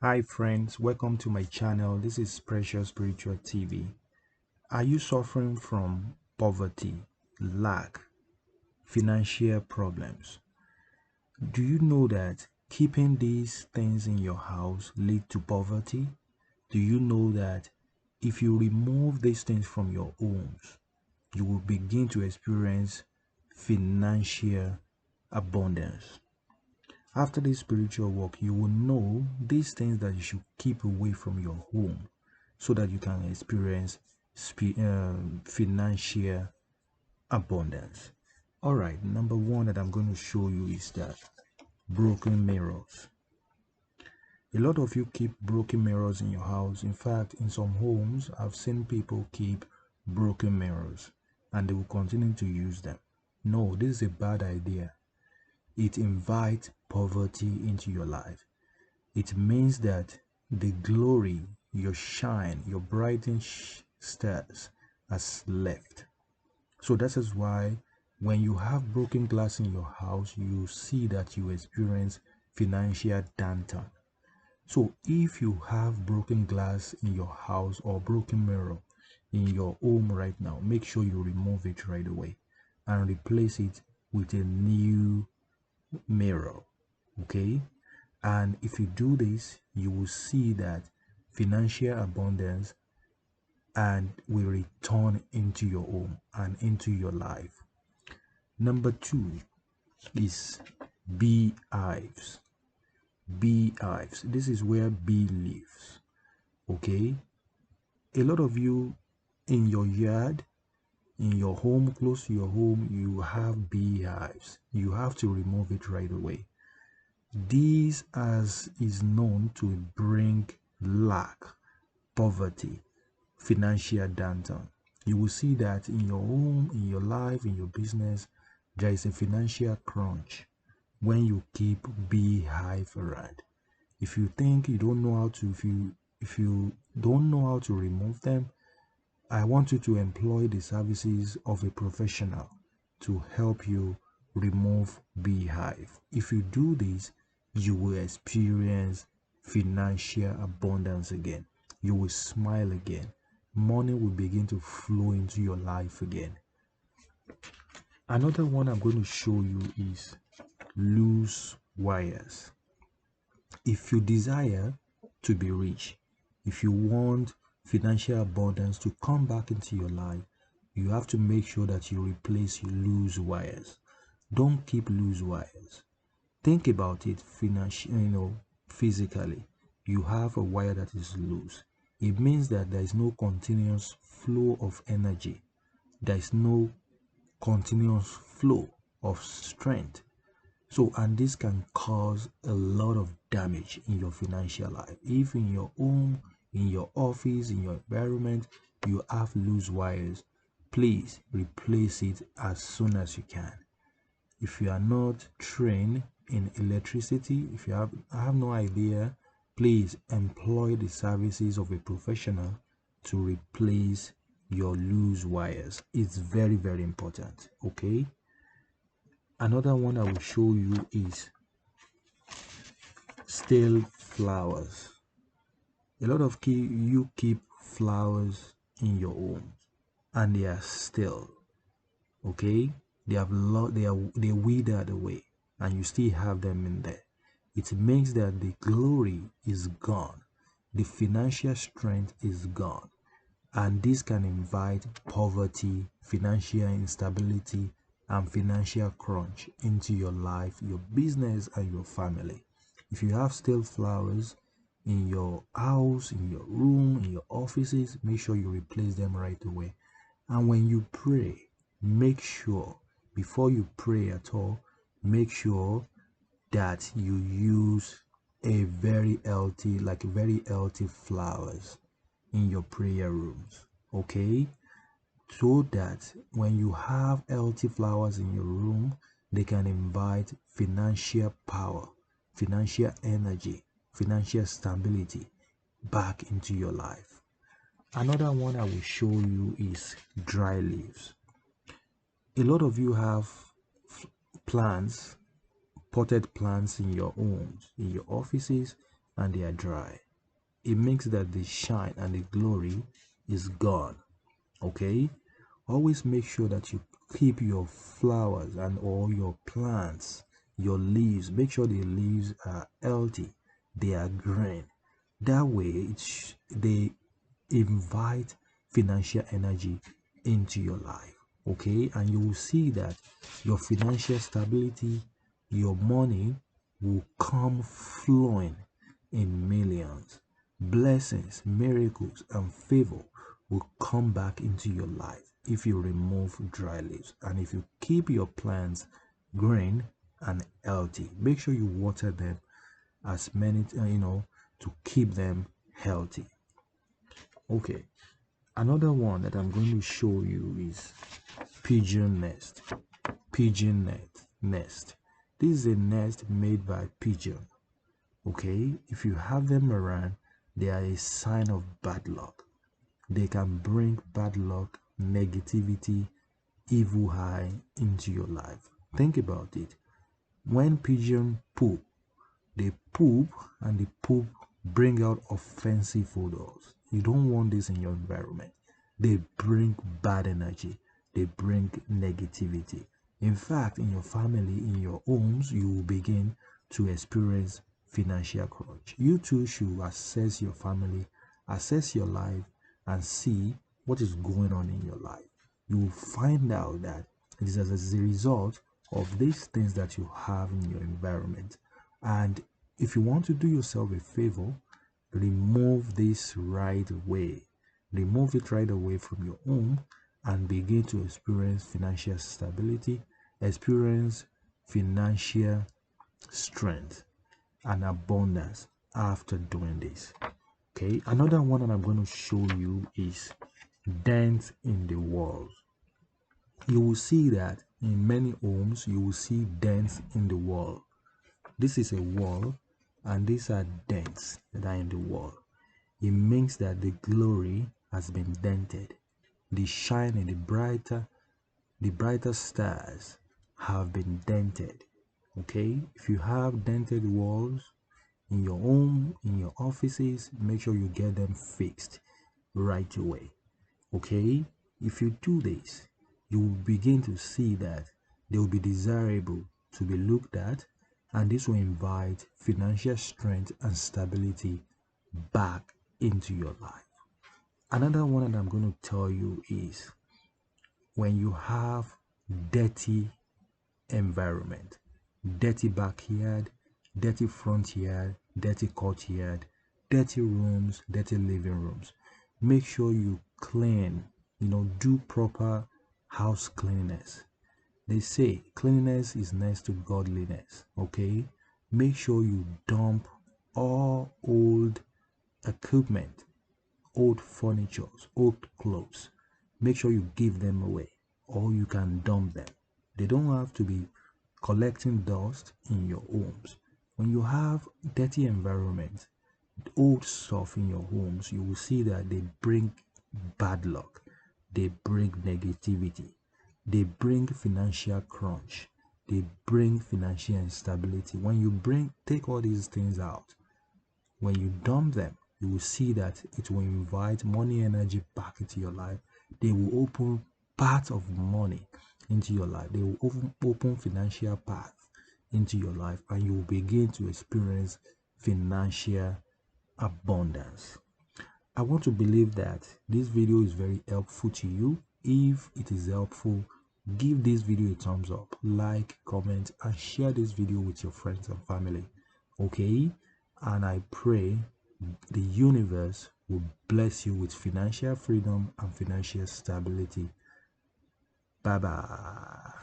Hi friends, welcome to my channel. This is Precious Spiritual TV. Are you suffering from poverty, lack, financial problems? Do you know that keeping these things in your house lead to poverty? Do you know that if you remove these things from your homes, you will begin to experience financial abundance? After this spiritual work, you will know these things that you should keep away from your home so that you can experience financial abundance. All right, number one that I'm going to show you is that broken mirrors. A lot of you keep broken mirrors in your house. In fact, in some homes, I've seen people keep broken mirrors and they will continue to use them. No, this is a bad idea. It invites poverty into your life. It means that the glory, your shine, your brightened stars has left. So that is why when you have broken glass in your house, you see that you experience financial downturn. So if you have broken glass in your house or broken mirror in your home right now, make sure you remove it right away and replace it with a new mirror. Okay, and if you do this, you will see that financial abundance and will return into your home and into your life. Number two is beehives. Beehives, this is where bee lives. Okay, a lot of you in your yard, in your home, close to your home, you have beehives. You have to remove it right away. This, as is known to bring lack, poverty, financial downturn. You will see that in your home, in your life, in your business, there is a financial crunch when you keep beehive around. If you think you don't know how to, if you don't know how to remove them, I want you to employ the services of a professional to help you remove beehive. If you do this, you will experience financial abundance again. You will smile again. Money will begin to flow into your life again. Another one I'm going to show you is loose wires. If you desire to be rich, if you want financial abundance to come back into your life, you have to make sure that you replace your loose wires. Don't keep loose wires. Think about it physically. You have a wire that is loose. It means that there is no continuous flow of energy. There is no continuous flow of strength. So, and this can cause a lot of damage in your financial life. If in your home, in your office, in your environment, you have loose wires, please replace it as soon as you can. If you are not trained in electricity, if you have no idea, please employ the services of a professional to replace your loose wires. It's very, very important. Okay. Another one I will show you is stale flowers. A lot of you keep flowers in your home and they are stale. Okay, they withered away and you still have them in there. It means that the glory is gone, the financial strength is gone, and this can invite poverty, financial instability, and financial crunch into your life, your business, and your family. If you have stale flowers in your house, in your room, in your offices, make sure you replace them right away. And when you pray, make sure before you pray at all, make sure that you use a very healthy, like very healthy flowers in your prayer rooms. Okay, so that when you have healthy flowers in your room, they can invite financial power, financial energy, financial stability back into your life. Another one I will show you is dry leaves. A lot of you have plants, potted plants in your homes, in your offices, and they are dry. It makes that the shine and the glory is gone. Okay, always make sure that you keep your flowers and all your plants, your leaves, make sure the leaves are healthy, they are green. That way they invite financial energy into your life. Okay, and you will see that your financial stability, your money will come flowing in millions. Blessings, miracles, and favor will come back into your life if you remove dry leaves and if you keep your plants green and healthy. Make sure you water them as many, to keep them healthy. Okay, another one that I'm going to show you is pigeon nest. Nest. This is a nest made by pigeon. Okay, if you have them around, they are a sign of bad luck. They can bring bad luck, negativity, evil eye into your life. Think about it. When pigeon poop, they poop and the poop bring out offensive odors. You don't want this in your environment. They bring bad energy. They bring negativity. In fact, in your family, in your homes, you will begin to experience financial crunch. You too should assess your family, assess your life, and see what is going on in your life. You will find out that it is as a result of these things that you have in your environment. And if you want to do yourself a favor, remove this right away. Remove it right away from your home and begin to experience financial stability, experience financial strength and abundance after doing this. Okay, another one that I'm going to show you is dents in the walls. You will see that in many homes you will see dents in the wall. This is a wall and these are dents that are in the wall. It means that the glory has been dented. The shining, the brighter stars have been dented. Okay, if you have dented walls in your home, in your offices, make sure you get them fixed right away. Okay, if you do this, you will begin to see that they will be desirable to be looked at, and this will invite financial strength and stability back into your life. Another one that I'm going to tell you is when you have dirty environment, dirty backyard, dirty front yard, dirty courtyard, dirty rooms, dirty living rooms. Make sure you clean, do proper house cleanliness. They say cleanliness is next to godliness. Okay, make sure you dump all old equipment, old furniture, old clothes. Make sure you give them away or you can dump them. They don't have to be collecting dust in your homes. When you have dirty environments, old stuff in your homes, you will see that they bring bad luck, they bring negativity, they bring financial crunch, they bring financial instability. When you take all these things out, when you dump them, you will see that it will invite money energy back into your life. They will open part of money into your life. They will open financial path into your life, and you will begin to experience financial abundance. I want to believe that this video is very helpful to you. If it is helpful, give this video a thumbs up, like, comment, and share this video with your friends and family. Okay, and I pray the universe will bless you with financial freedom and financial stability. Bye bye.